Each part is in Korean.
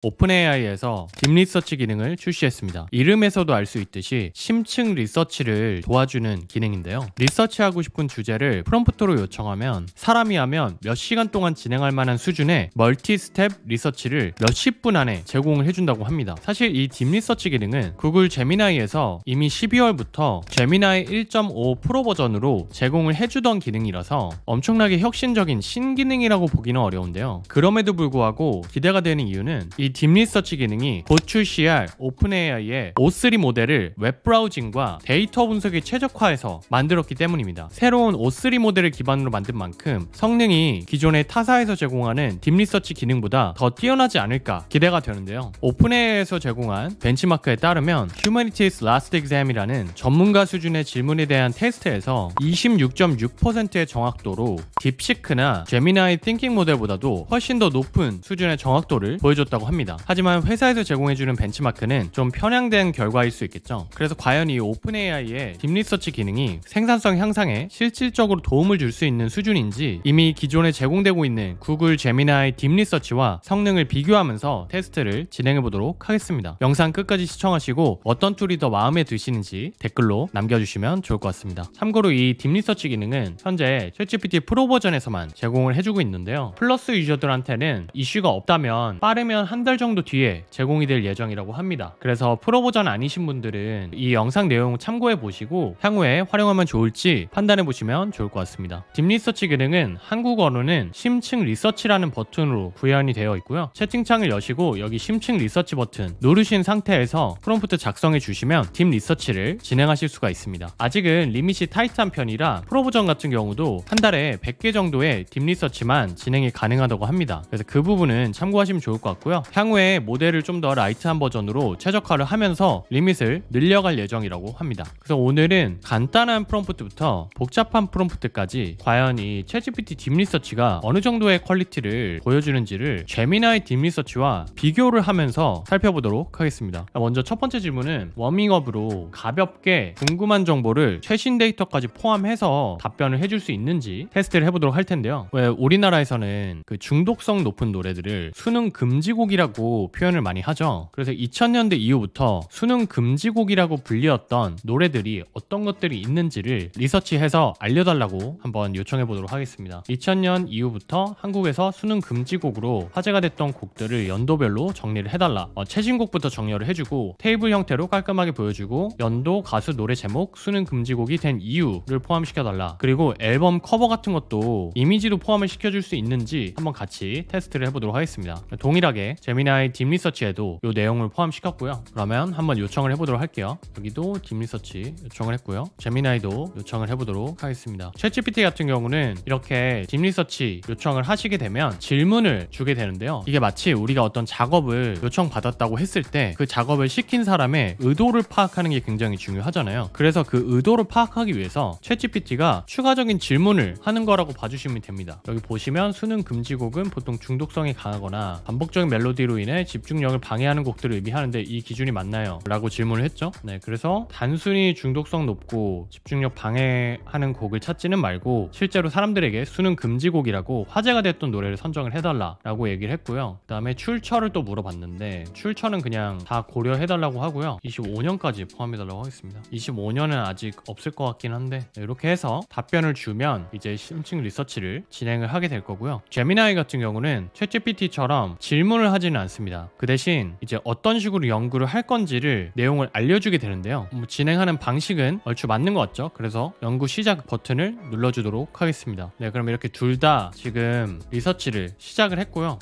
오픈AI에서 딥리서치 기능을 출시했습니다. 이름에서도 알 수 있듯이 심층 리서치를 도와주는 기능인데요. 리서치하고 싶은 주제를 프롬프트로 요청하면 사람이 하면 몇 시간 동안 진행할 만한 수준의 멀티 스텝 리서치를 몇십 분 안에 제공을 해준다고 합니다. 사실 이 딥리서치 기능은 구글 제미나이에서 이미 12월부터 제미나이 1.5 프로 버전으로 제공을 해주던 기능이라서 엄청나게 혁신적인 신기능이라고 보기는 어려운데요. 그럼에도 불구하고 기대가 되는 이유는 이 딥리서치 기능이 곧 출시할 오픈AI의 O3 모델을 웹브라우징과 데이터 분석에 최적화해서 만들었기 때문입니다. 새로운 O3 모델을 기반으로 만든 만큼 성능이 기존의 타사에서 제공하는 딥리서치 기능보다 더 뛰어나지 않을까 기대가 되는데요. 오픈AI에서 제공한 벤치마크에 따르면 Humanities Last Exam이라는 전문가 수준의 질문에 대한 테스트에서 26.6%의 정확도로 딥시크나 제미나이 띵킹 모델보다도 훨씬 더 높은 수준의 정확도를 보여줬다고 합니다. 하지만 회사에서 제공해주는 벤치마크는 좀 편향된 결과일 수 있겠죠. 그래서 과연 이 오픈AI의 딥리서치 기능이 생산성 향상에 실질적으로 도움을 줄 수 있는 수준인지 이미 기존에 제공되고 있는 구글 제미나이 딥리서치와 성능을 비교하면서 테스트를 진행해보도록 하겠습니다. 영상 끝까지 시청하시고 어떤 툴이 더 마음에 드시는지 댓글로 남겨주시면 좋을 것 같습니다. 참고로 이 딥리서치 기능은 현재 챗GPT 프로 버전에서만 제공을 해주고 있는데요. 플러스 유저들한테는 이슈가 없다면 빠르면 한 달 정도 뒤에 제공이 될 예정이라고 합니다. 그래서 프로 버전 아니신 분들은 이 영상 내용 참고해 보시고 향후에 활용하면 좋을지 판단해 보시면 좋을 것 같습니다. 딥리서치 기능은 한국어로는 심층 리서치라는 버튼으로 구현이 되어 있고요. 채팅창을 여시고 여기 심층 리서치 버튼 누르신 상태에서 프롬프트 작성해 주시면 딥 리서치를 진행하실 수가 있습니다. 아직은 리밋이 타이트한 편이라 프로 버전 같은 경우도 한 달에 100개 정도의 딥 리서치만 진행이 가능하다고 합니다. 그래서 그 부분은 참고하시면 좋을 것 같고요. 향후에 모델을 좀 더 라이트한 버전으로 최적화를 하면서 리밋을 늘려갈 예정이라고 합니다. 그래서 오늘은 간단한 프롬프트부터 복잡한 프롬프트까지 과연 이 챗GPT 딥리서치가 어느 정도의 퀄리티를 보여주는지를 제미나이 딥리서치와 비교를 하면서 살펴보도록 하겠습니다. 먼저 첫 번째 질문은 워밍업으로 가볍게 궁금한 정보를 최신 데이터까지 포함해서 답변을 해줄 수 있는지 테스트를 해보도록 할 텐데요. 왜 우리나라에서는 그 중독성 높은 노래들을 수능 금지곡이라고 표현을 많이 하죠. 그래서 2000년대 이후부터 수능 금지곡이라고 불리었던 노래들이 어떤 것들이 있는지를 리서치해서 알려달라고 한번 요청해 보도록 하겠습니다. 2000년 이후부터 한국에서 수능 금지곡으로 화제가 됐던 곡들을 연도별로 정리를 해달라. 최신곡부터 정렬을 해주고 테이블 형태로 깔끔하게 보여주고 연도, 가수, 노래 제목, 수능 금지곡이 된 이유를 포함시켜달라. 그리고 앨범 커버 같은 것도 이미지도 포함을 시켜줄 수 있는지 한번 같이 테스트를 해보도록 하겠습니다. 동일하게 제미나이 딥리서치에도 이 내용을 포함시켰고요. 그러면 한번 요청을 해보도록 할게요. 여기도 딥리서치 요청을 했고요. 제미나이도 요청을 해보도록 하겠습니다. 챗GPT 같은 경우는 이렇게 딥리서치 요청을 하시게 되면 질문을 주게 되는데요. 이게 마치 우리가 어떤 작업을 요청받았다고 했을 때 그 작업을 시킨 사람의 의도를 파악하는 게 굉장히 중요하잖아요. 그래서 그 의도를 파악하기 위해서 챗GPT가 추가적인 질문을 하는 거라고 봐주시면 됩니다. 여기 보시면 수능 금지곡은 보통 중독성이 강하거나 반복적인 멜로디로 인해 집중력을 방해하는 곡들을 의미하는데 이 기준이 맞나요? 라고 질문을 했죠. 네, 그래서 단순히 중독성 높고 집중력 방해하는 곡을 찾지는 말고 실제로 사람들에게 수능 금지곡이라고 화제가 됐던 노래를 선정을 해달라 라고 얘기를 했고요. 그 다음에 출처를 또 물어봤는데 출처는 그냥 다 고려해달라고 하고요. 25년까지 포함해달라고 하겠습니다. 25년은 아직 없을 것 같긴 한데 네, 이렇게 해서 답변을 주면 이제 심층 리서치를 진행을 하게 될 거고요. 제미나이 같은 경우는 챗GPT처럼 질문을 하지는 않습니다. 그 대신 이제 어떤 식으로 연구를 할 건지를 내용을 알려주게 되는데요. 진행하는 방식은 얼추 맞는 것 같죠? 그래서 연구 시작 버튼을 눌러주도록 하겠습니다. 네, 그럼 이렇게 둘 다 지금 리서치를 시작을 했고요.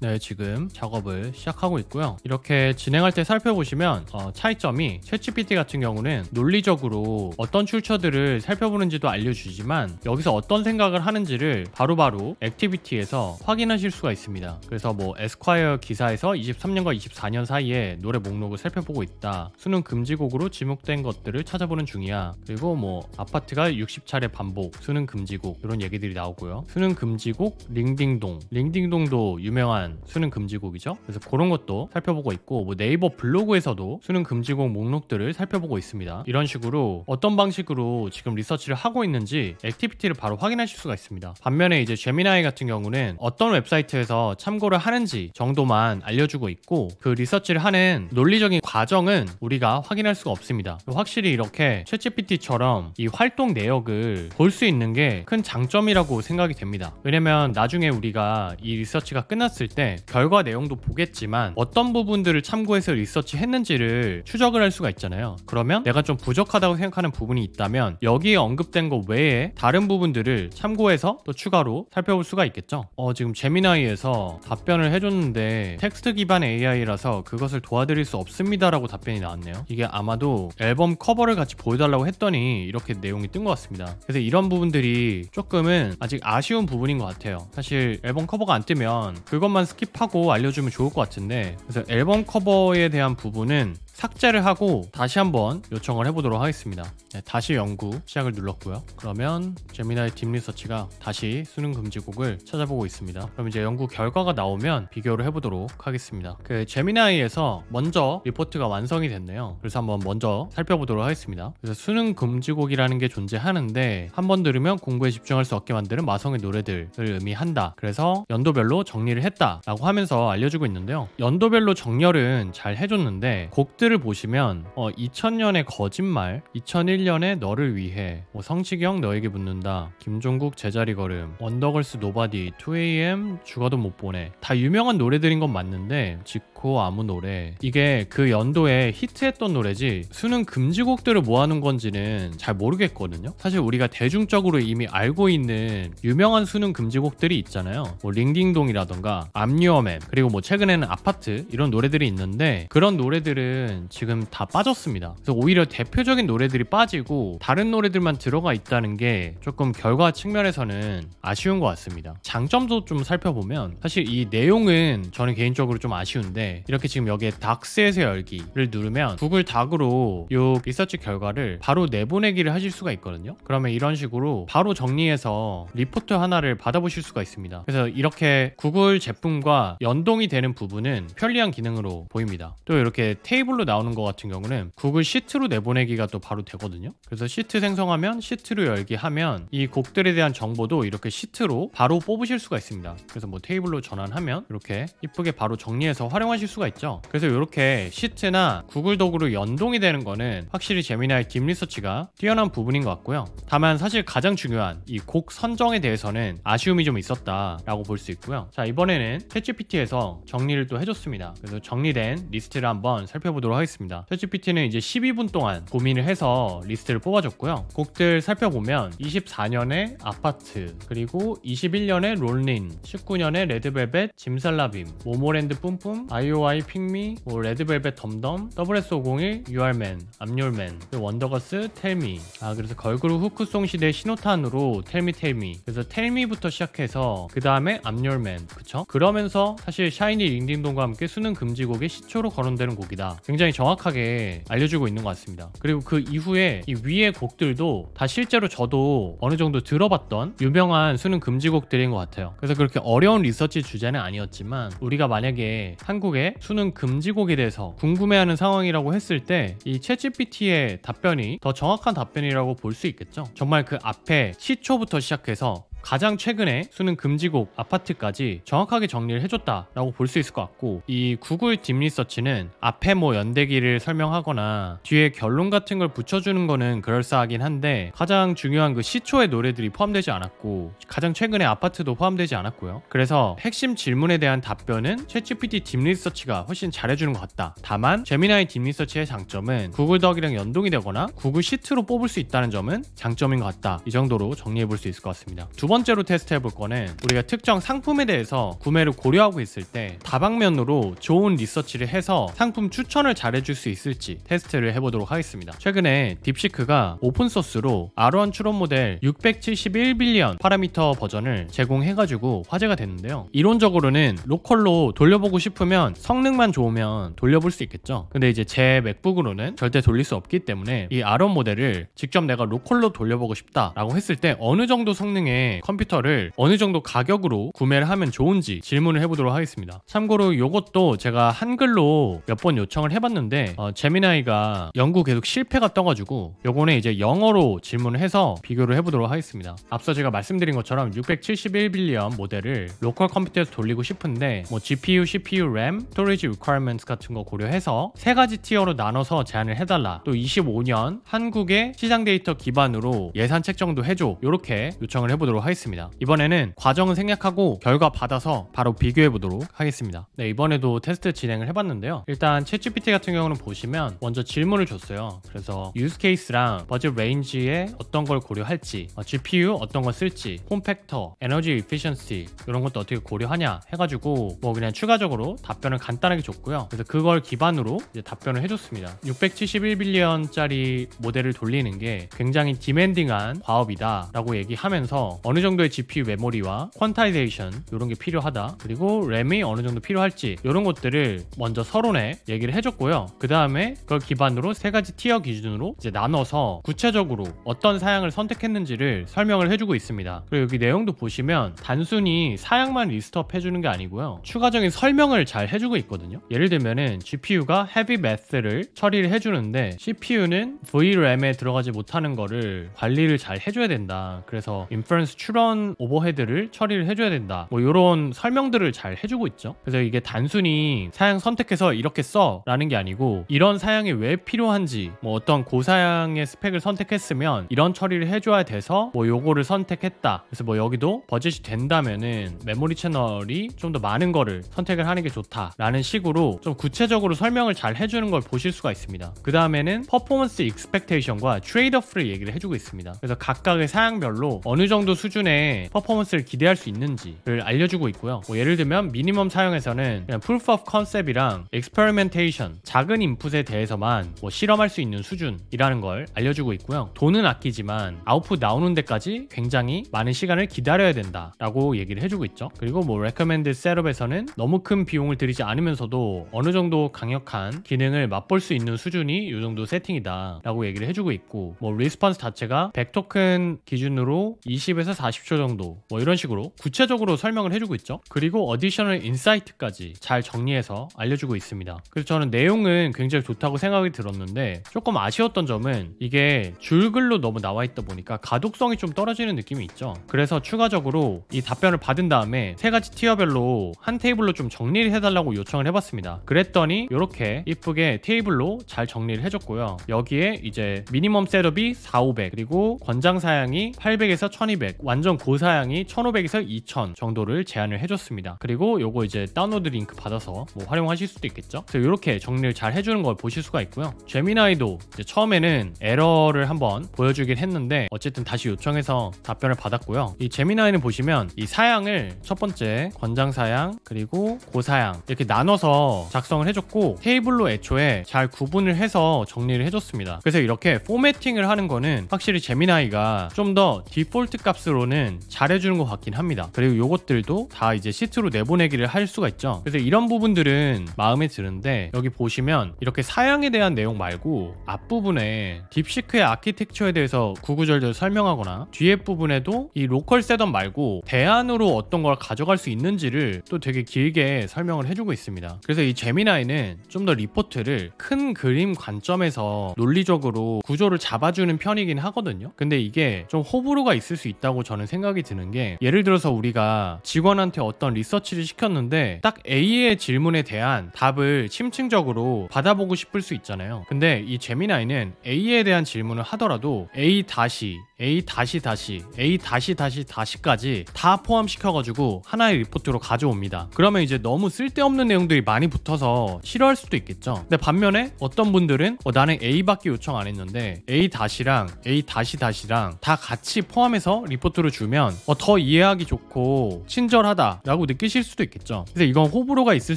네, 지금 작업을 시작하고 있고요. 이렇게 진행할 때 살펴보시면 차이점이 챗GPT 같은 경우는 논리적으로 어떤 출처들을 살펴보는지도 알려주지만 여기서 어떤 생각을 하는지를 바로바로 액티비티에서 확인하실 수가 있습니다. 그래서 뭐 에스콰이어 기사에서 23년과 24년 사이에 노래 목록을 살펴보고 있다. 수능 금지곡으로 지목된 것들을 찾아보는 중이야. 그리고 뭐 아파트가 60차례 반복, 수능 금지곡 이런 얘기들이 나오고요. 수능 금지곡 링딩동, 링딩동도 유명한 대한 수능 금지곡이죠. 그래서 그런 것도 살펴보고 있고, 뭐 네이버 블로그에서도 수능 금지곡 목록들을 살펴보고 있습니다. 이런 식으로 어떤 방식으로 지금 리서치를 하고 있는지 액티비티를 바로 확인하실 수가 있습니다. 반면에 이제 제미나이 같은 경우는 어떤 웹사이트에서 참고를 하는지 정도만 알려주고 있고, 그 리서치를 하는 논리적인 과정은 우리가 확인할 수가 없습니다. 확실히 이렇게 챗GPT처럼 이 활동 내역을 볼 수 있는 게 큰 장점이라고 생각이 됩니다. 왜냐면 나중에 우리가 이 리서치가 끝났을 때 결과 내용도 보겠지만 어떤 부분들을 참고해서 리서치 했는지를 추적을 할 수가 있잖아요. 그러면 내가 좀 부족하다고 생각하는 부분이 있다면 여기에 언급된 것 외에 다른 부분들을 참고해서 또 추가로 살펴볼 수가 있겠죠. 지금 제미나이에서 답변을 해줬는데 텍스트 기반 AI라서 그것을 도와드릴 수 없습니다 라고 답변이 나왔네요. 이게 아마도 앨범 커버를 같이 보여달라고 했더니 이렇게 내용이 뜬 것 같습니다. 그래서 이런 부분들이 조금은 아직 아쉬운 부분인 것 같아요. 사실 앨범 커버가 안 뜨면 그것만 스킵하고 알려주면 좋을 것 같은데, 그래서 앨범 커버에 대한 부분은 삭제를 하고 다시 한번 요청을 해보도록 하겠습니다. 네, 다시 연구 시작을 눌렀고요. 그러면 제미나이 딥 리서치가 다시 수능 금지곡을 찾아보고 있습니다. 그럼 이제 연구 결과가 나오면 비교를 해보도록 하겠습니다. 그 제미나이에서 먼저 리포트가 완성이 됐네요. 그래서 한번 먼저 살펴보도록 하겠습니다. 그래서 수능 금지곡이라는 게 존재하는데 한번 들으면 공부에 집중할 수 없게 만드는 마성의 노래들을 의미한다. 그래서 연도별로 정리를 했다 라고 하면서 알려주고 있는데요. 연도별로 정렬은 잘 해줬는데 곡들 을 보시면 2000년의 거짓말, 2001년의 너를 위해, 성시경 너에게 묻는다, 김종국 제자리 걸음, 원더걸스 노바디, 2AM 죽어도 못 보내, 다 유명한 노래들인 건 맞는데 지코 아무 노래, 이게 그 연도에 히트했던 노래지 수능 금지곡들을 모아놓은 건지는 잘 모르겠거든요. 사실 우리가 대중적으로 이미 알고 있는 유명한 수능 금지곡들이 있잖아요. 뭐 링딩동이라던가 암유어맨, 그리고 뭐 최근에는 아파트, 이런 노래들이 있는데 그런 노래들은 지금 다 빠졌습니다. 그래서 오히려 대표적인 노래들이 빠지고 다른 노래들만 들어가 있다는 게 조금 결과 측면에서는 아쉬운 것 같습니다. 장점도 좀 살펴보면 사실 이 내용은 저는 개인적으로 좀 아쉬운데, 이렇게 지금 여기에 닥스에서 열기를 누르면 구글 닥으로 이 리서치 결과를 바로 내보내기를 하실 수가 있거든요. 그러면 이런 식으로 바로 정리해서 리포트 하나를 받아보실 수가 있습니다. 그래서 이렇게 구글 제품과 연동이 되는 부분은 편리한 기능으로 보입니다. 또 이렇게 테이블로 나오는 것 같은 경우는 구글 시트로 내보내기가 또 바로 되거든요. 그래서 시트 생성하면 시트로 열기 하면 이 곡들에 대한 정보도 이렇게 시트로 바로 뽑으실 수가 있습니다. 그래서 뭐 테이블로 전환하면 이렇게 이쁘게 바로 정리해서 활용하실 수가 있죠. 그래서 이렇게 시트나 구글 도구로 연동이 되는 거는 확실히 제미나이 딥 리서치가 뛰어난 부분인 것 같고요. 다만 사실 가장 중요한 이 곡 선정에 대해서는 아쉬움이 좀 있었다라고 볼 수 있고요. 자, 이번에는 챗GPT에서 정리를 또 해줬습니다. 그래서 정리된 리스트를 한번 살펴보도록 하겠습니다. 챗GPT는 이제 12분 동안 고민을 해서 리스트를 뽑아줬고요. 곡들 살펴보면 24년에 아파트, 그리고 21년에 롤린, 19년에 레드벨벳 짐살라빔, 모모랜드 뿜뿜, IOI 핑미, 뭐 레드벨벳 덤덤, WS501, UR맨, 암열맨, 원더걸스 텔미. 그래서 걸그룹 후크송 시대 신호탄으로 텔미. 그래서 텔미부터 시작해서 그 다음에 암열맨, 그쵸? 그러면서 사실 샤이니 링딩동과 함께 수능 금지곡의 시초로 거론되는 곡이다. 굉장히 정확하게 알려주고 있는 것 같습니다. 그리고 그 이후에 이 위의 곡들도 다 실제로 저도 어느 정도 들어봤던 유명한 수능 금지곡들인 것 같아요. 그래서 그렇게 어려운 리서치 주제는 아니었지만 우리가 만약에 한국의 수능 금지곡에 대해서 궁금해하는 상황이라고 했을 때 이 챗GPT의 답변이 더 정확한 답변이라고 볼 수 있겠죠. 정말 그 앞에 시초부터 시작해서 가장 최근에 수능 금지곡 아파트까지 정확하게 정리를 해줬다라고 볼 수 있을 것 같고, 이 구글 딥 리서치는 앞에 뭐 연대기를 설명하거나 뒤에 결론 같은 걸 붙여주는 거는 그럴싸하긴 한데 가장 중요한 그 시초의 노래들이 포함되지 않았고 가장 최근에 아파트도 포함되지 않았고요. 그래서 핵심 질문에 대한 답변은 챗GPT 딥 리서치가 훨씬 잘해주는 것 같다. 다만 제미나이 딥 리서치의 장점은 구글 덕이랑 연동이 되거나 구글 시트로 뽑을 수 있다는 점은 장점인 것 같다. 이 정도로 정리해 볼 수 있을 것 같습니다. 두 번째로 테스트해 볼 거는 우리가 특정 상품에 대해서 구매를 고려하고 있을 때 다방면으로 좋은 리서치를 해서 상품 추천을 잘해줄 수 있을지 테스트를 해보도록 하겠습니다. 최근에 딥시크가 오픈소스로 R1 추론 모델 671빌리언 파라미터 버전을 제공해가지고 화제가 됐는데요. 이론적으로는 로컬로 돌려보고 싶으면 성능만 좋으면 돌려볼 수 있겠죠. 근데 이제 제 맥북으로는 절대 돌릴 수 없기 때문에 이 R1 모델을 직접 내가 로컬로 돌려보고 싶다라고 했을 때 어느 정도 성능의 수준의 컴퓨터를 어느 정도 가격으로 구매를 하면 좋은지 질문을 해보도록 하겠습니다. 참고로 이것도 제가 한글로 몇 번 요청을 해봤는데 제미나이가 영구 계속 실패가 떠가지고 요거는 이제 영어로 질문을 해서 비교를 해보도록 하겠습니다. 앞서 제가 말씀드린 것처럼 671빌리언 모델을 로컬 컴퓨터에서 돌리고 싶은데 뭐 GPU, CPU, RAM, 스토리지 requirements 같은 거 고려해서 세 가지 티어로 나눠서 제안을 해달라. 또 25년 한국의 시장 데이터 기반으로 예산 책정도 해줘. 이렇게 요청을 해보도록 하겠습니다. 이번에는 과정은 생략하고 결과 받아서 바로 비교해보도록 하겠습니다. 네, 이번에도 테스트 진행을 해봤는데요. 일단 챗GPT 같은 경우는 보시면 먼저 질문을 줬어요. 그래서 유즈 케이스랑 버젯 레인지에 어떤 걸 고려할지, GPU 어떤 걸 쓸지, 폼 팩터, 에너지 이피션시 이런 것도 어떻게 고려하냐 해가지고 뭐 그냥 추가적으로 답변을 간단하게 줬고요. 그래서 그걸 기반으로 이제 답변을 해줬습니다. 671빌리언짜리 모델을 돌리는 게 굉장히 디맨딩한 과업이다 라고 얘기하면서 어느 정도의 GPU 메모리와 퀀타이제이션 이런 게 필요하다, 그리고 램이 어느 정도 필요할지 이런 것들을 먼저 서론에 얘기를 해줬고요. 그 다음에 그걸 기반으로 세 가지 티어 기준으로 이제 나눠서 구체적으로 어떤 사양을 선택했는지를 설명을 해주고 있습니다. 그리고 여기 내용도 보시면 단순히 사양만 리스트업 해주는 게 아니고요, 추가적인 설명을 잘 해주고 있거든요. 예를 들면은 GPU가 헤비 매스를 처리를 해주는데 CPU는 VRAM에 들어가지 못하는 거를 관리를 잘 해줘야 된다. 그래서 인퍼런스 출원 오버헤드를 처리를 해줘야 된다. 뭐 이런 설명들을 잘 해주고 있죠. 그래서 이게 단순히 사양 선택해서 이렇게 써 라는 게 아니고 이런 사양이 왜 필요한지, 뭐 어떤 고사양의 스펙을 선택했으면 이런 처리를 해줘야 돼서 뭐 요거를 선택했다. 그래서 뭐 여기도 버젯이 된다면은 메모리 채널이 좀 더 많은 거를 선택을 하는 게 좋다 라는 식으로 좀 구체적으로 설명을 잘 해주는 걸 보실 수가 있습니다. 그 다음에는 퍼포먼스 익스펙테이션과 트레이드오프를 얘기를 해주고 있습니다. 그래서 각각의 사양별로 어느 정도 수준의 퍼포먼스를 기대할 수 있는지를 알려주고 있고요. 뭐 예를 들면 미니멈 사용에서는 그냥 proof of concept이랑 experimentation, 작은 인풋에 대해서만 뭐 실험할 수 있는 수준이라는 걸 알려주고 있고요. 돈은 아끼지만 아웃풋 나오는 데까지 굉장히 많은 시간을 기다려야 된다 라고 얘기를 해주고 있죠. 그리고 뭐 recommended 셋업에서는 너무 큰 비용을 들이지 않으면서도 어느 정도 강력한 기능을 맛볼 수 있는 수준이 이 정도 세팅이다 라고 얘기를 해주고 있고, 뭐 리스폰스 자체가 100토큰 기준으로 20에서 40초 정도 뭐 이런 식으로 구체적으로 설명을 해주고 있죠. 그리고 어디셔널 인사이트까지 잘 정리해서 알려주고 있습니다. 그래서 저는 내용은 굉장히 좋다고 생각이 들었는데 조금 아쉬웠던 점은 이게 줄글로 너무 나와 있다 보니까 가독성이 좀 떨어지는 느낌이 있죠. 그래서 추가적으로 이 답변을 받은 다음에 세 가지 티어별로 한 테이블로 좀 정리를 해달라고 요청을 해봤습니다. 그랬더니 이렇게 이쁘게 테이블로 잘 정리를 해줬고요. 여기에 이제 미니멈 셋업이 4,500, 그리고 권장 사양이 800에서 1200, 완전 고사양이 1500에서 2000 정도를 제안을 해줬습니다. 그리고 요거 이제 다운로드 링크 받아서 뭐 활용하실 수도 있겠죠. 그래서 이렇게 정리를 잘 해주는 걸 보실 수가 있고요. 제미나이도 이제 처음에는 에러를 한번 보여주긴 했는데 어쨌든 다시 요청해서 답변을 받았고요. 이 제미나이는 보시면 이 사양을 첫 번째 권장 사양 그리고 고사양 이렇게 나눠서 작성을 해줬고 테이블로 애초에 잘 구분을 해서 정리를 해줬습니다. 그래서 이렇게 포매팅을 하는 거는 확실히 제미나이가 좀 더 디폴트 값으로는 잘해주는 것 같긴 합니다. 그리고 요것들도 다 이제 시트로 내보내기를 할 수가 있죠. 그래서 이런 부분들은 마음에 드는데 여기 보시면 이렇게 사양에 대한 내용 말고 앞부분에 딥시크의 아키텍처에 대해서 구구절절 설명하거나 뒤에 부분에도 이 로컬 셋업 말고 대안으로 어떤 걸 가져갈 수 있는지를 또 되게 길게 설명을 해주고 있습니다. 그래서 이 제미나이는 좀 더 리포트를 큰 그림 관점에서 논리적으로 구조를 잡아주는 편이긴 하거든요. 근데 이게 좀 호불호가 있을 수 있다고 저는 생각이 드는 게, 예를 들어서 우리가 직원한테 어떤 리서치를 시켰는데 딱 A의 질문에 대한 답을 심층적으로 받아보고 싶을 수 있잖아요. 근데 이 제미나이는 A에 대한 질문을 하더라도 A 다시 A 다시 다시 A 다시 다시 다시까지 다 포함시켜가지고 하나의 리포트로 가져옵니다. 그러면 이제 너무 쓸데없는 내용들이 많이 붙어서 싫어할 수도 있겠죠. 근데 반면에 어떤 분들은 나는 A밖에 요청 안 했는데 A 다시랑 A 다시 다시랑 다 같이 포함해서 리포트를 주면 더 이해하기 좋고 친절하다라고 느끼실 수도 있겠죠. 그래서 이건 호불호가 있을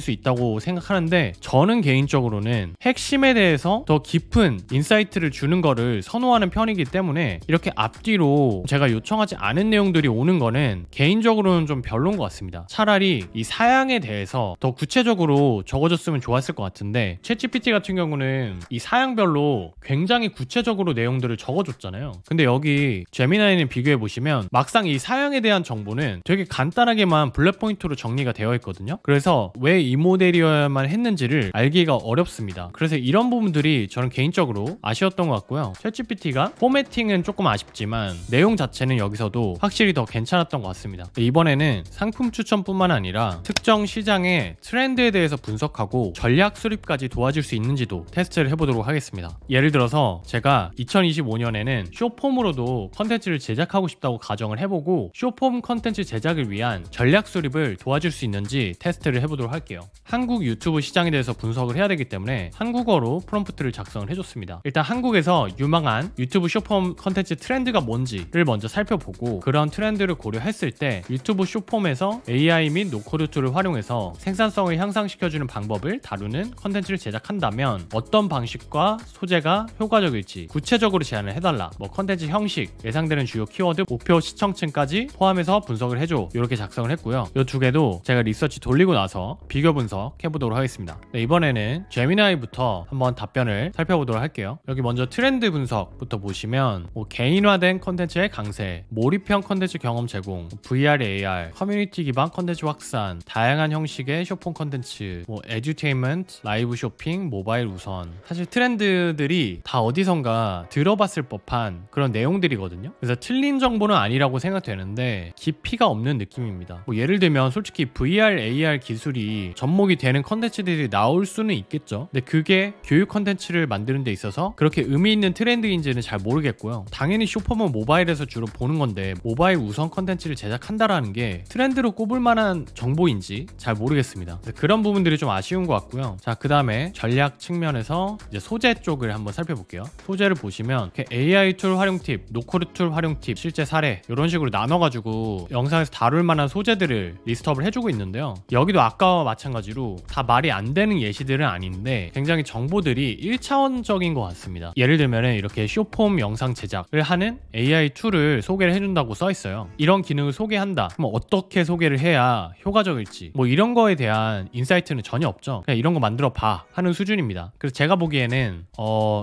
수 있다고 생각하는데 저는 개인적으로는 핵심에 대해서 더 깊은 인사이트를 주는 거를 선호하는 편이기 때문에 이렇게 앞뒤로 제가 요청하지 않은 내용들이 오는 거는 개인적으로는 좀 별론 것 같습니다. 차라리 이 사양에 대해서 더 구체적으로 적어줬으면 좋았을 것 같은데 챗GPT 같은 경우는 이 사양별로 굉장히 구체적으로 내용들을 적어줬잖아요. 근데 여기 제미나이는 비교해 보시면 막상 이 사양에 대한 정보는 되게 간단하게만 블랙 포인트로 정리가 되어 있거든요. 그래서 왜 이 모델이어야만 했는지를 알기가 어렵습니다. 그래서 이런 부분들이 저는 개인적으로 아쉬웠던 것 같고요. 챗GPT가 포매팅은 조금 아쉽지만 내용 자체는 여기서도 확실히 더 괜찮았던 것 같습니다. 이번에는 상품 추천뿐만 아니라 특정 시장의 트렌드에 대해서 분석하고 전략 수립까지 도와줄 수 있는지도 테스트를 해보도록 하겠습니다. 예를 들어서 제가 2025년에는 쇼폼으로도 컨텐츠를 제작하고 싶다고 가정을 해보고 쇼폼 컨텐츠 제작을 위한 전략 수립을 도와줄 수 있는지 테스트를 해보도록 할게요. 한국 유튜브 시장에 대해서 분석을 해야 되기 때문에 한국어로 프롬프트를 작성을 해줬습니다. 일단 한국에서 유망한 유튜브 쇼폼 컨텐츠 트렌드가 뭔지를 먼저 살펴보고 그런 트렌드를 고려했을 때 유튜브 쇼폼에서 AI 및 노코드 툴을 활용해서 생산성을 향상시켜주는 방법을 다루는 컨텐츠를 제작한다면 어떤 방식과 소재가 효과적일지 구체적으로 제안을 해달라. 뭐 컨텐츠 형식, 예상되는 주요 키워드, 목표 시청층까지 포함해서 분석을 해줘. 이렇게 작성을 했고요. 이 두 개도 제가 리서치 돌리고 나서 비교 분석해보도록 하겠습니다. 네, 이번에는 제미나이부터 한번 답변을 살펴보도록 할게요. 여기 먼저 트렌드 분석부터 보시면 뭐 개인화된 컨텐츠의 강세, 몰입형 컨텐츠 경험 제공, VR, AR, 커뮤니티 기반 컨텐츠 확산, 다양한 형식의 쇼폼 컨텐츠, 뭐 에듀테인먼트, 라이브 쇼핑, 모바일 우선. 사실 트렌드들이 다 어디선가 들어봤을 법한 그런 내용들이거든요. 그래서 틀린 정보는 아니라고 생각되는데 깊이가 없는 느낌입니다. 뭐 예를 들면 솔직히 VR, AR 기술이 접목이 되는 컨텐츠들이 나올 수는 있겠죠. 근데 그게 교육 컨텐츠를 만드는 데 있어서 그렇게 의미 있는 트렌드인지는 잘 모르겠고요. 당연히 쇼폼은 모바일에서 주로 보는 건데 모바일 우선 컨텐츠를 제작한다라는 게 트렌드로 꼽을 만한 정보인지 잘 모르겠습니다. 그런 부분들이 좀 아쉬운 것 같고요. 자, 그 다음에 전략 측면에서 이제 소재 쪽을 한번 살펴볼게요. 소재를 보시면 AI 툴 활용 팁, 노코드 툴 활용 팁, 실제 사례 이런 식으로 나눠가지고 영상에서 다룰 만한 소재들을 리스트업을 해주고 있는데요. 여기도 아까와 마찬가지로 다 말이 안 되는 예시들은 아닌데 굉장히 정보들이 1차원적인 것 같습니다. 예를 들면 이렇게 쇼폼 영상 제작을 하는 AI 툴을 소개를 해준다고 써 있어요. 이런 기능을 소개한다. 그럼 어떻게 소개를 해야 효과적일지 뭐 이런 거에 대한 인사이트는 전혀 없죠. 그냥 이런 거 만들어 봐 하는 수준입니다. 그래서 제가 보기에는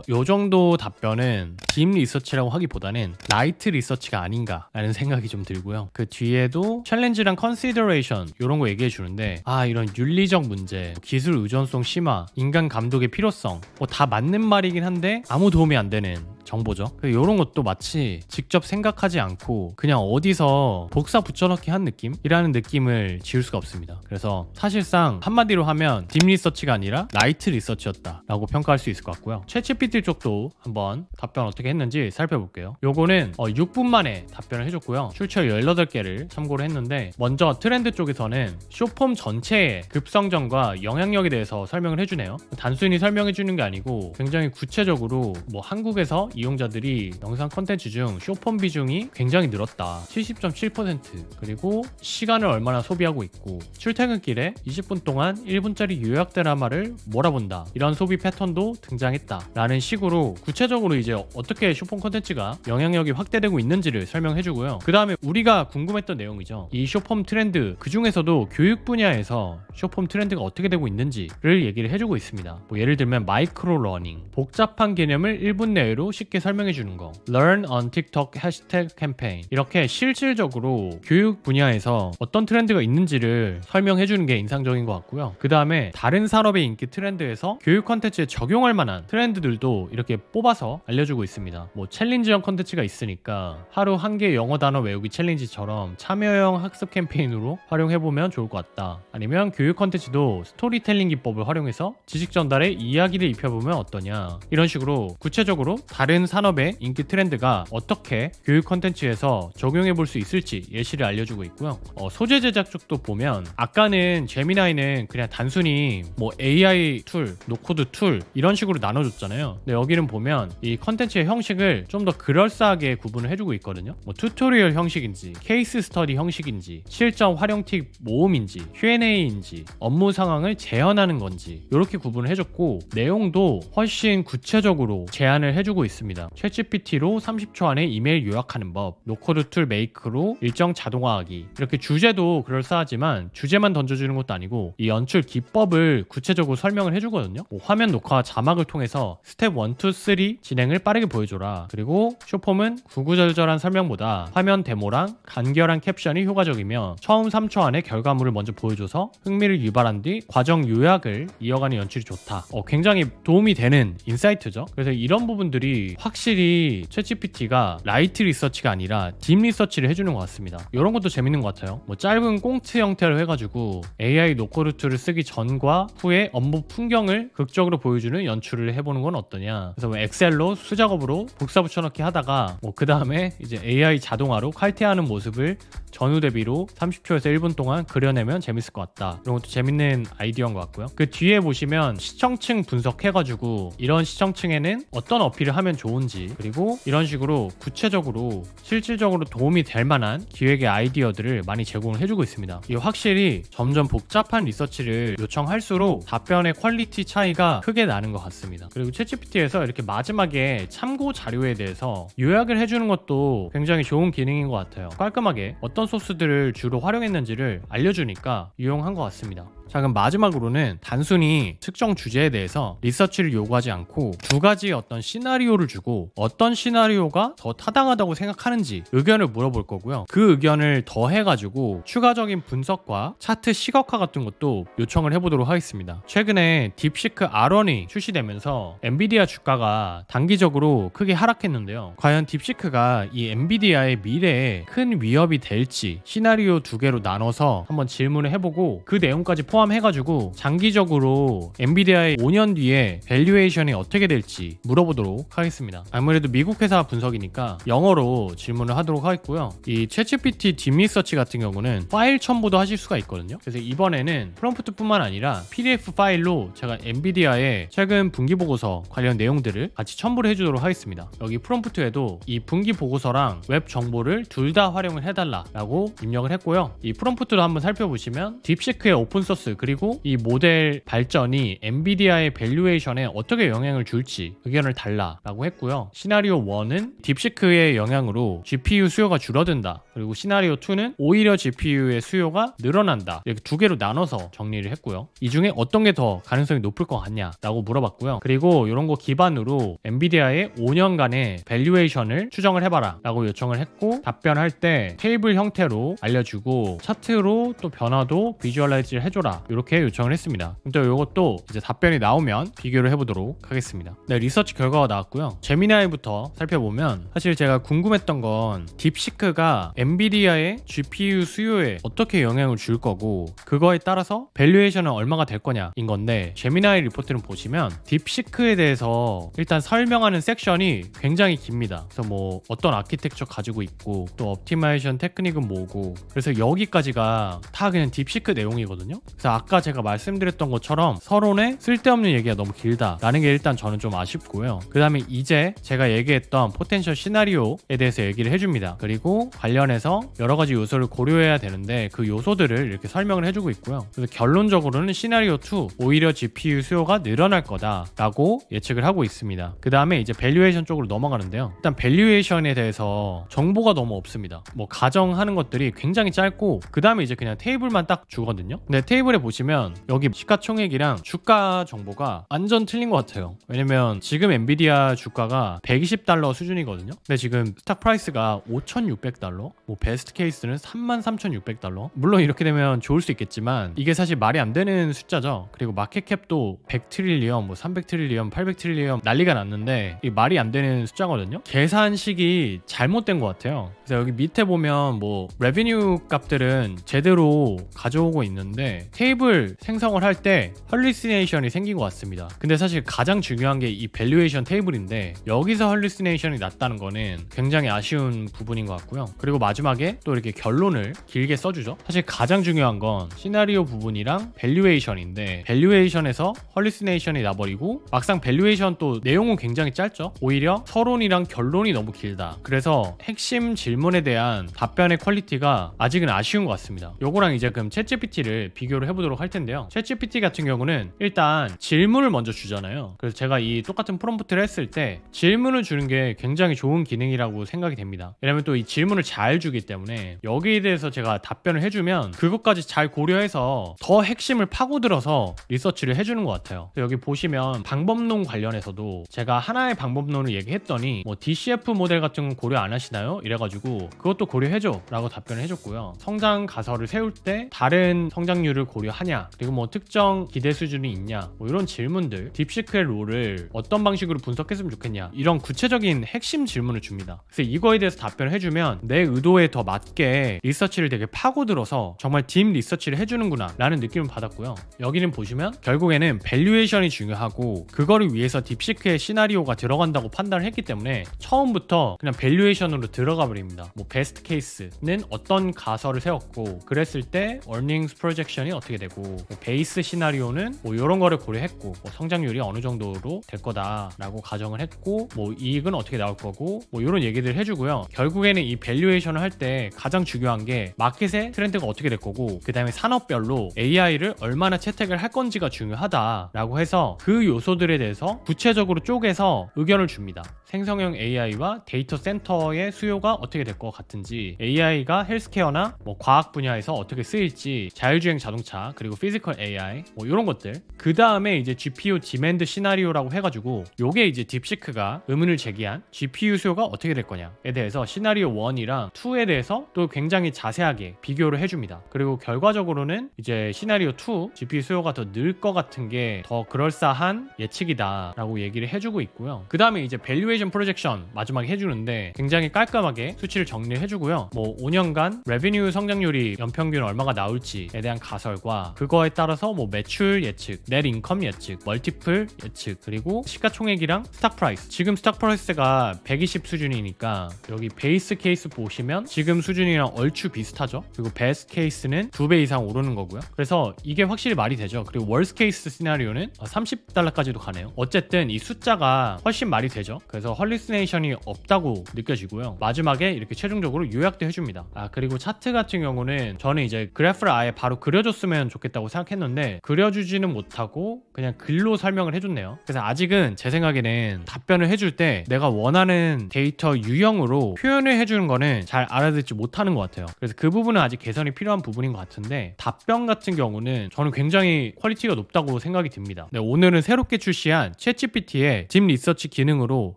요 정도 답변은 딥 리서치라고 하기보다는 라이트 리서치가 아닌가라는 생각이 좀 들고요. 그 뒤에도 챌린지랑 컨시더레이션 이런 거 얘기해 주는데 이런 윤리적 문제, 기술 의존성 심화, 인간 감독의 필요성 뭐 다 맞는 말이긴 한데 아무 도움이 안 되는 정보죠. 이런 것도 마치 직접 생각하지 않고 그냥 어디서 복사 붙여넣기 한 느낌이라는 느낌을 지울 수가 없습니다. 그래서 사실상 한마디로 하면 딥 리서치가 아니라 라이트 리서치였다 라고 평가할 수 있을 것 같고요. 챗GPT 쪽도 한번 답변 어떻게 했는지 살펴볼게요. 요거는 6분 만에 답변을 해줬고요. 출처 18개를 참고를 했는데 먼저 트렌드 쪽에서는 쇼폼 전체의 급성장과 영향력에 대해서 설명을 해주네요. 단순히 설명해주는 게 아니고 굉장히 구체적으로 뭐 한국에서 이용자들이 영상 컨텐츠 중 쇼폼 비중이 굉장히 늘었다. 70.7%. 그리고 시간을 얼마나 소비하고 있고 출퇴근길에 20분 동안 1분짜리 요약 드라마를 몰아본다. 이런 소비 패턴도 등장했다. 라는 식으로 구체적으로 이제 어떻게 쇼폼 컨텐츠가 영향력이 확대되고 있는지를 설명해주고요. 그 다음에 우리가 궁금했던 내용이죠. 이 쇼폼 트렌드 그 중에서도 교육 분야에서 쇼폼 트렌드가 어떻게 되고 있는지를 얘기를 해주고 있습니다. 뭐 예를 들면 마이크로 러닝, 복잡한 개념을 1분 내외로 쉽게 설명해 주는 거, Learn on TikTok 해시태그 캠페인, 이렇게 실질적으로 교육 분야에서 어떤 트렌드가 있는지를 설명해 주는 게 인상적인 것 같고요. 그 다음에 다른 산업의 인기 트렌드에서 교육 컨텐츠에 적용할 만한 트렌드들도 이렇게 뽑아서 알려주고 있습니다. 뭐 챌린지형 컨텐츠가 있으니까 하루 한 개 영어 단어 외우기 챌린지처럼 참여형 학습 캠페인으로 활용해보면 좋을 것 같다. 아니면 교육 컨텐츠도 스토리텔링 기법을 활용해서 지식 전달에 이야기를 입혀보면 어떠냐. 이런 식으로 구체적으로 다른 산업의 인기 트렌드가 어떻게 교육 컨텐츠에서 적용해 볼 수 있을지 예시를 알려주고 있고요. 소재 제작 쪽도 보면 아까는 제미나이는 그냥 단순히 뭐 AI 툴, 노코드 툴 이런 식으로 나눠줬잖아요. 근데 여기는 보면 이 컨텐츠의 형식을 좀 더 그럴싸하게 구분을 해주고 있거든요. 뭐 튜토리얼 형식인지, 케이스 스터디 형식인지, 실전 활용 팁 모음인지, Q&A인지, 업무 상황을 재현하는 건지 이렇게 구분을 해줬고 내용도 훨씬 구체적으로 제안을 해주고 있습니다. 있습니다. 챗GPT로 30초 안에 이메일 요약하는 법, 노코드 툴 메이크로 일정 자동화하기. 이렇게 주제도 그럴싸하지만 주제만 던져주는 것도 아니고 이 연출 기법을 구체적으로 설명을 해주거든요. 뭐 화면 녹화 자막을 통해서 스텝 1, 2, 3 진행을 빠르게 보여줘라. 그리고 쇼폼은 구구절절한 설명보다 화면 데모랑 간결한 캡션이 효과적이며 처음 3초 안에 결과물을 먼저 보여줘서 흥미를 유발한 뒤 과정 요약을 이어가는 연출이 좋다. 굉장히 도움이 되는 인사이트죠. 그래서 이런 부분들이 확실히 챗GPT가 라이트 리서치가 아니라 딥 리서치를 해주는 것 같습니다. 이런 것도 재밌는 것 같아요. 뭐 짧은 꽁트 형태로 해가지고 AI 노코드 툴을 쓰기 전과 후의 업무 풍경을 극적으로 보여주는 연출을 해보는 건 어떠냐. 그래서 뭐 엑셀로 수작업으로 복사 붙여넣기 하다가 뭐 그 다음에 이제 AI 자동화로 칼퇴하는 모습을 전후 대비로 30초에서 1분 동안 그려내면 재밌을 것 같다. 이런 것도 재밌는 아이디어인 것 같고요. 그 뒤에 보시면 시청층 분석해가지고 이런 시청층에는 어떤 어필을 하면 좋은지, 그리고 이런 식으로 구체적으로 실질적으로 도움이 될 만한 기획의 아이디어들을 많이 제공을 해주고 있습니다. 이 확실히 점점 복잡한 리서치를 요청할수록 답변의 퀄리티 차이가 크게 나는 것 같습니다. 그리고 챗GPT에서 이렇게 마지막에 참고 자료에 대해서 요약을 해주는 것도 굉장히 좋은 기능인 것 같아요. 깔끔하게 어떤 소스들을 주로 활용했는지를 알려주니까 유용한 것 같습니다. 자, 그럼 마지막으로는 단순히 특정 주제에 대해서 리서치를 요구하지 않고 두 가지의 어떤 시나리오를 주고 어떤 시나리오가 더 타당하다고 생각하는지 의견을 물어볼 거고요. 그 의견을 더해가지고 추가적인 분석과 차트 시각화 같은 것도 요청을 해보도록 하겠습니다. 최근에 딥시크 R1이 출시되면서 엔비디아 주가가 단기적으로 크게 하락했는데요. 과연 딥시크가 이 엔비디아의 미래에 큰 위협이 될지 시나리오 두 개로 나눠서 한번 질문을 해보고 그 내용까지 포함해가지고 장기적으로 엔비디아의 5년 뒤에 밸류에이션이 어떻게 될지 물어보도록 하겠습니다. 아무래도 미국 회사 분석이니까 영어로 질문을 하도록 하겠고요. 이 챗GPT 딥리서치 같은 경우는 파일 첨부도 하실 수가 있거든요. 그래서 이번에는 프롬프트뿐만 아니라 PDF 파일로 제가 엔비디아의 최근 분기 보고서 관련 내용들을 같이 첨부를 해주도록 하겠습니다. 여기 프롬프트에도 이 분기 보고서랑 웹 정보를 둘 다 활용을 해달라고 입력을 했고요. 이 프롬프트도 한번 살펴보시면 딥시크의 오픈소스 그리고 이 모델 발전이 엔비디아의 밸류에이션에 어떻게 영향을 줄지 의견을 달라라고 했고요. 시나리오 1은 딥시크의 영향으로 GPU 수요가 줄어든다. 그리고 시나리오 2는 오히려 GPU의 수요가 늘어난다. 이렇게 두 개로 나눠서 정리를 했고요. 이 중에 어떤 게 더 가능성이 높을 것 같냐라고 물어봤고요. 그리고 이런 거 기반으로 엔비디아의 5년간의 밸류에이션을 추정을 해봐라 라고 요청을 했고, 답변할 때 테이블 형태로 알려주고 차트로 또 변화도 비주얼라이즈를 해줘라 이렇게 요청을 했습니다. 또 이것도 이제 답변이 나오면 비교를 해보도록 하겠습니다. 네, 리서치 결과가 나왔고요. 제미나이부터 살펴보면 사실 제가 궁금했던 건 딥시크가 엔비디아의 GPU 수요에 어떻게 영향을 줄 거고 그거에 따라서 밸류에이션은 얼마가 될 거냐인 건데, 제미나이 리포트를 보시면 딥시크에 대해서 일단 설명하는 섹션이 굉장히 깁니다. 그래서 뭐 어떤 아키텍처 가지고 있고 또 옵티마이제이션 테크닉은 뭐고, 그래서 여기까지가 다 그냥 딥시크 내용이거든요. 그래서 아까 제가 말씀드렸던 것처럼 서론에 쓸데없는 얘기가 너무 길다라는 게 일단 저는 좀 아쉽고요. 그 다음에 이제 제가 얘기했던 포텐셜 시나리오에 대해서 얘기를 해줍니다. 그리고 관련해서 여러 가지 요소를 고려해야 되는데 그 요소들을 이렇게 설명을 해주고 있고요. 그래서 결론적으로는 시나리오 2 오히려 GPU 수요가 늘어날 거다라고 예측을 하고 있습니다. 그 다음에 이제 밸류에이션 쪽으로 넘어가는데요. 일단 밸류에이션에 대해서 정보가 너무 없습니다. 뭐 가정하는 것들이 굉장히 짧고 그 다음에 이제 그냥 테이블만 딱 주거든요. 근데 테이블에 보시면 여기 시가총액이랑 주가 정보가 완전 틀린 것 같아요. 왜냐면 지금 엔비디아 주가가 $120 수준이거든요. 근데 지금 스탁 프라이스가 $5,600, 뭐 베스트 케이스는 $33,600. 물론 이렇게 되면 좋을 수 있겠지만 이게 사실 말이 안 되는 숫자죠. 그리고 마켓캡도 100트릴리언, 뭐 300트릴리언, 800트릴리언 난리가 났는데 이 말이 안 되는 숫자거든요. 계산식이 잘못된 것 같아요. 그래서 여기 밑에 보면 뭐 레비뉴 값들은 제대로 가져오고 있는데 테이블 생성을 할 때 헐리시네이션이 생긴 것 같습니다. 근데 사실 가장 중요한 게 이 밸류에이션 테이블인데 여기서 헐리시네이션이 났다는 거는 굉장히 아쉬운 부분인 것 같고요. 그리고 마지막에 또 이렇게 결론을 길게 써주죠. 사실 가장 중요한 건 시나리오 부분이랑 밸류에이션인데 밸류에이션에서 헐리시네이션이 나버리고 막상 밸류에이션 또 내용은 굉장히 짧죠. 오히려 서론이랑 결론이 너무 길다. 그래서 핵심 질문에 대한 답변의 퀄리티가 아직은 아쉬운 것 같습니다. 요거랑 이제 그럼 챗GPT를 비교를 해보도록 할 텐데요. 챗GPT 같은 경우는 일단 질문을 먼저 주잖아요. 그래서 제가 이 똑같은 프롬프트를 했을 때 질문을 주는 게 굉장히 좋은 기능이라고 생각이 됩니다. 왜냐면 또 이 질문을 잘 주기 때문에 여기에 대해서 제가 답변을 해주면 그것까지 잘 고려해서 더 핵심을 파고들어서 리서치를 해주는 것 같아요. 여기 보시면 방법론 관련해서도 제가 하나의 방법론을 얘기했더니 뭐 DCF 모델 같은 건 고려 안 하시나요? 이래가지고 그것도 고려해줘 라고 답변을 해줬고요. 성장 가설을 세울 때 다른 성장률을 고려하냐, 그리고 뭐 특정 기대 수준이 있냐, 뭐 이런 질문들, 딥시크의 롤을 어떤 방식으로 분석했으면 좋겠냐, 이런 구체적인 핵심 질문을 줍니다. 그래서 이거에 대해서 답변을 해주면 내 의도에 더 맞게 리서치를 되게 파고들어서 정말 딥 리서치를 해주는구나 라는 느낌을 받았고요. 여기는 보시면 결국에는 밸류에이션이 중요하고 그거를 위해서 딥시크의 시나리오가 들어간다고 판단을 했기 때문에 처음부터 그냥 밸류에이션으로 들어가 버립니다. 뭐 베스트 케이스는 어떤 가설을 세웠고 그랬을 때 earnings projection이 어떻게 되고, 뭐 베이스 시나리오는 뭐 이런 거를 고려했고, 뭐 성장률이 어느 정도로 될 거다라고 가정을 했고, 뭐 이익은 어떻게 나올 거고, 뭐 이런 얘기들 해주고요. 결국에는 이 밸류에이션을 할 때 가장 중요한 게 마켓의 트렌드가 어떻게 될 거고, 그 다음에 산업별로 AI를 얼마나 채택을 할 건지가 중요하다라고 해서 그 요소들에 대해서 구체적으로 쪼개서 의견을 줍니다. 생성형 AI와 데이터 센터의 수요가 어떻게 될 것 같은지, AI가 헬스케어나 뭐 과학 분야에서 어떻게 쓰일지, 자율주행 자동차, 그리고 피지컬 AI, 뭐 이런 것들. 그 다음에 이제 GPU 디맨드 시나리오라고 해가지고 요게 이제 딥시크가 의문을 제기한 GPU 수요가 어떻게 될 거냐에 대해서 시나리오 1이랑 2에 대해서 또 굉장히 자세하게 비교를 해줍니다. 그리고 결과적으로는 이제 시나리오 2 GPU 수요가 더 늘 것 같은 게 더 그럴싸한 예측이다 라고 얘기를 해주고 있고요. 그 다음에 이제 밸류에이션 프로젝션 마지막에 해주는데 굉장히 깔끔하게 수치를 정리해주고요. 뭐 5년간 레비뉴 성장률이 연평균 얼마가 나올지에 대한 가설과 그거에 따라서 뭐 매출 예측, 넷 인컴 예측, 멀티플 예측, 그리고 시가총액이랑 스탁 프라이스. 지금 스탁 프라이스가 120 수준이니까 여기 베이스 케이스 보시면 지금 수준이랑 얼추 비슷하죠. 그리고 베스트 케이스는 2배 이상 오르는 거고요. 그래서 이게 확실히 말이 되죠. 그리고 월스 케이스 시나리오는 $30까지도 가네요. 어쨌든 이 숫자가 훨씬 말이 되죠. 그래서 헐리스네이션이 없다고 느껴지고요. 마지막에 이렇게 최종적으로 요약도 해줍니다. 그리고 차트 같은 경우는 저는 이제 그래프를 아예 바로 그려줬으면 좋겠다고 생각했는데 그려주지는 못하고 그냥 글로 설명을 해줬네요. 그래서 아직은 제 생각에는 답변을 해줄 때 내가 원하는 데이터 유형으로 표현을 해주는 거는 잘 알아듣지 못하는 것 같아요. 그래서 그 부분은 아직 개선이 필요한 부분인 것 같은데, 답변 같은 경우는 저는 굉장히 퀄리티가 높다고 생각이 듭니다. 네, 오늘은 새롭게 출시한 챗GPT의 딥 리서치 기능으로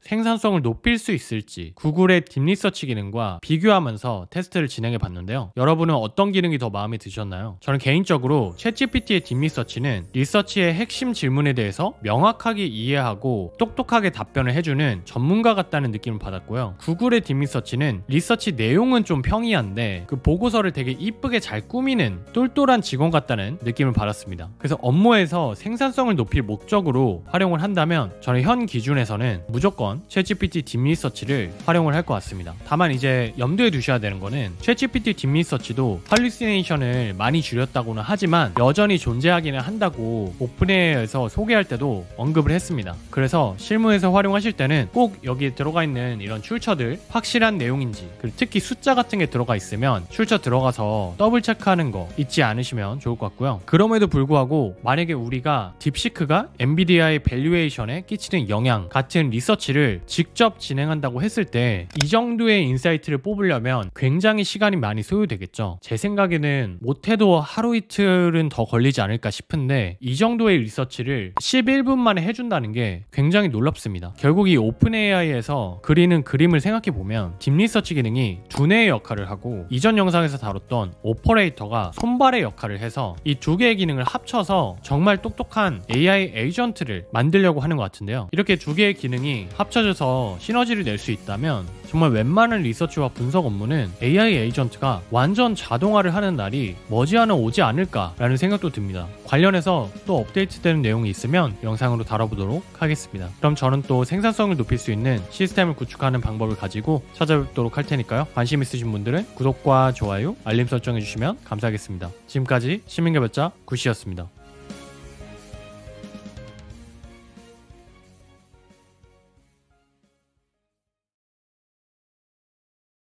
생산성을 높일 수 있을지 구글의 딥 리서치 기능과 비교하면서 테스트를 진행해 봤는데요. 여러분은 어떤 기능이 더 마음에 드셨나요? 저는 개인적으로 챗GPT의 딥 리서치는 리서치의 핵심 질문에 대해서 명확하게 이해하고 똑똑하게 답변을 해주는 전문가 같다는 느낌을 받았고요. 구글의 딥 리서치는 리서치 내용은 좀 평이한데 그 보고서를 되게 이쁘게 잘 꾸미는 똘똘한 직원 같다는 느낌을 받았습니다. 그래서 업무에서 생산성을 높일 목적으로 활용을 한다면 저는 현 기준에서는 무조건 챗GPT 딥 리서치를 활용을 할 것 같습니다. 다만 이제 염두에 두셔야 되는 거는 챗GPT 딥 리서치도 할루시네이션을 많이 줄였다고는 하지만 여전히 존재하기는 한다고 오픈AI에서 소개할 때도 언급을 했습니다. 그래서 실무에서 활용하실 때는 꼭 여기에 들어가 있는 이런 출처들 확실한 내용인지, 그리고 특히 숫자 같은 게 들어가 있으면 출처 들어가서 더블 체크하는 거 잊지 않으시면 좋을 것 같고요. 그럼에도 불구하고 만약에 우리가 딥시크가 엔비디아의 밸류에이션에 끼치는 영향 같은 리서치를 직접 진행한다고 했을 때 이 정도의 인사이트를 뽑으려면 굉장히 시간이 많이 소요되겠죠. 제 생각에는 못해도 하루 이틀은 더 걸리지 않을까 싶은데 이 정도의 리서치를 11분 만에 해준다는 게 굉장히 놀랍습니다. 결국 이 오픈AI에서 그리는 그림을 생각해보면 딥 리서치 기능이 두뇌의 역할을 하고 이전 영상에서 다뤘던 오퍼레이터가 손발의 역할을 해서 이 두 개의 기능을 합쳐서 정말 똑똑한 AI 에이전트를 만들려고 하는 것 같은데요. 이렇게 두 개의 기능이 합쳐져서 시너지를 낼 수 있다면 정말 웬만한 리서치와 분석 업무는 AI 에이전트가 완전 자동화를 하는 날이 머지않아 오지 않을까라는 생각도 듭니다. 관련해서 또 업데이트되는 내용이 있으면 영상으로 다뤄보도록 하겠습니다. 그럼 저는 또 생산성을 높일 수 있는 시스템을 구축하는 방법을 가지고 찾아뵙도록 할 테니까요. 관심 있으신 분들은 구독과 좋아요, 알림 설정해주시면 감사하겠습니다. 지금까지 시민개발자 구시였습니다.